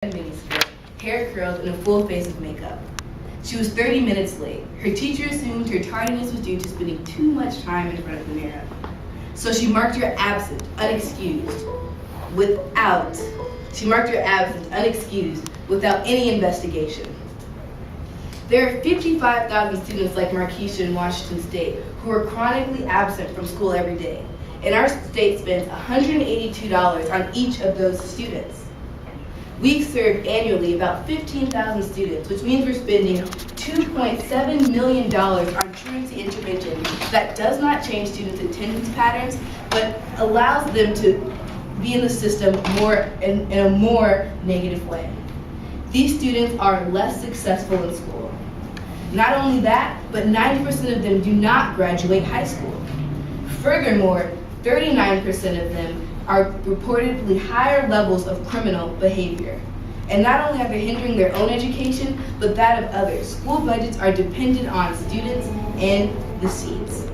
miniskirt, hair curled, and a full face of makeup. She was 30 minutes late. Her teacher assumed her tardiness was due to spending too much time in front of the mirror. So she marked her absent, unexcused, without any investigation. There are 55,000 students like Markeisha in Washington State who are chronically absent from school every day. And our state spends $182 on each of those students. We serve annually about 15,000 students, which means we're spending $2.7 million on truancy intervention that does not change students' attendance patterns, but allows them to be in the system in a more negative way. These students are less successful in school. Not only that, but 90% of them do not graduate high school. Furthermore, 39% of them are reportedly higher levels of criminal behavior. And not only are they hindering their own education, but that of others. School budgets are dependent on students and the seats.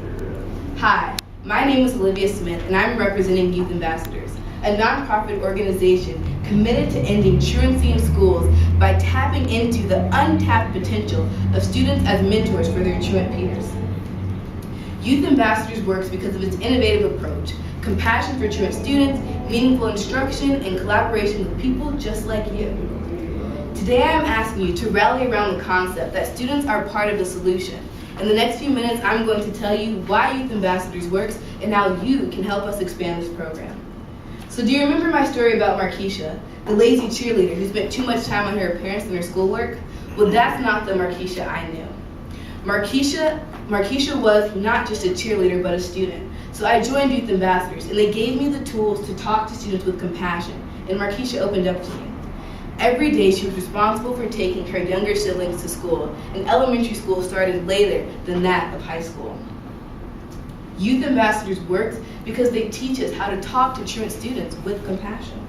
Hi, my name is Olivia Smith, and I'm representing Youth Ambassadors, a nonprofit organization committed to ending truancy in schools by tapping into the untapped potential of students as mentors for their truant peers. Youth Ambassadors works because of its innovative approach, compassion for truant students, meaningful instruction, and collaboration with people just like you. Today I am asking you to rally around the concept that students are part of the solution. In the next few minutes, I'm going to tell you why Youth Ambassadors works and how you can help us expand this program. So do you remember my story about Markeisha, the lazy cheerleader who spent too much time on her appearance and her schoolwork? Well, that's not the Markeisha I knew. Markeisha was not just a cheerleader, but a student. So I joined Youth Ambassadors, and they gave me the tools to talk to students with compassion, and Markeisha opened up to me. Every day she was responsible for taking her younger siblings to school, and elementary school started later than that of high school. Youth Ambassadors works because they teach us how to talk to truant students with compassion.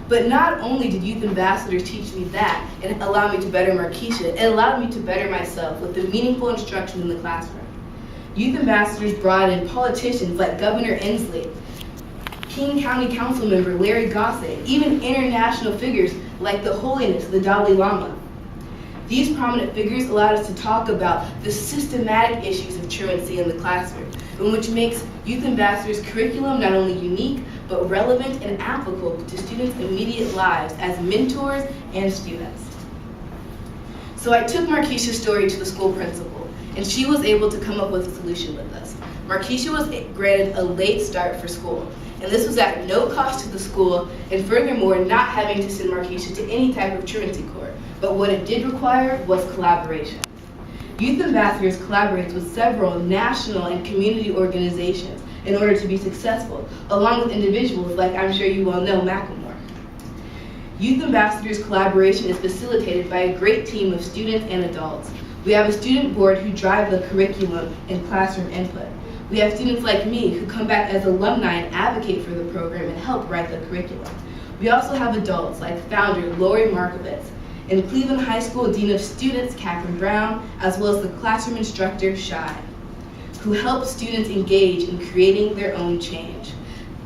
But not only did Youth Ambassadors teach me that and allow me to better Markeisha, it allowed me to better myself with the meaningful instruction in the classroom. Youth Ambassadors brought in politicians like Governor Inslee, King County Council member Larry Gossett, even international figures like the Holiness, the Dalai Lama. These prominent figures allowed us to talk about the systematic issues of truancy in the classroom, which makes Youth Ambassadors' curriculum not only unique, but relevant and applicable to students' immediate lives as mentors and students. So I took Markeisha's story to the school principal, and she was able to come up with a solution with us. Markeisha was granted a late start for school, and this was at no cost to the school, and furthermore, not having to send Markeisha to any type of truancy court. But what it did require was collaboration. Youth Ambassadors collaborates with several national and community organizations in order to be successful, along with individuals like I'm sure you all know Macklemore. Youth Ambassadors collaboration is facilitated by a great team of students and adults. We have a student board who drive the curriculum and classroom input. We have students like me who come back as alumni and advocate for the program and help write the curriculum. We also have adults like founder Lori Markovitz, and Cleveland High School Dean of Students Catherine Brown, as well as the classroom instructor Shai, who help students engage in creating their own change.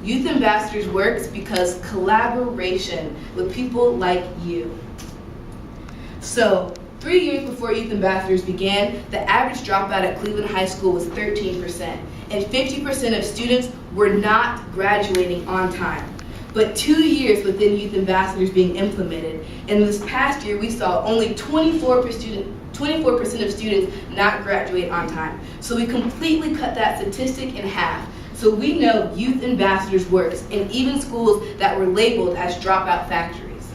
Youth Ambassadors works because collaboration with people like you. So, 3 years before Youth Ambassadors began, the average dropout at Cleveland High School was 13%, and 50% of students were not graduating on time. But 2 years within Youth Ambassadors being implemented, and this past year we saw only 24% of students not graduate on time. So we completely cut that statistic in half. So we know Youth Ambassadors works in even schools that were labeled as dropout factories.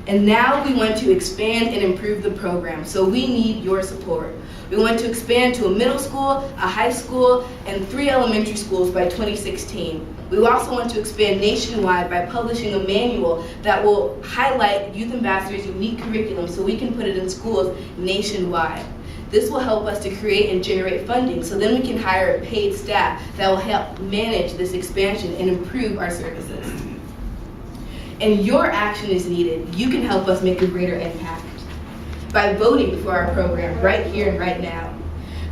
And now we want to expand and improve the program, so we need your support. We want to expand to a middle school, a high school, and 3 elementary schools by 2016. We also want to expand nationwide by publishing a manual that will highlight Youth Ambassadors' unique curriculum so we can put it in schools nationwide. This will help us to create and generate funding so then we can hire a paid staff that will help manage this expansion and improve our services. And your action is needed. You can help us make a greater impact by voting for our program right here and right now,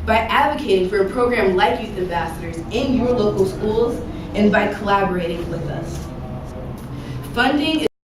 by advocating for a program like Youth Ambassadors in your local schools, and by collaborating with us. Funding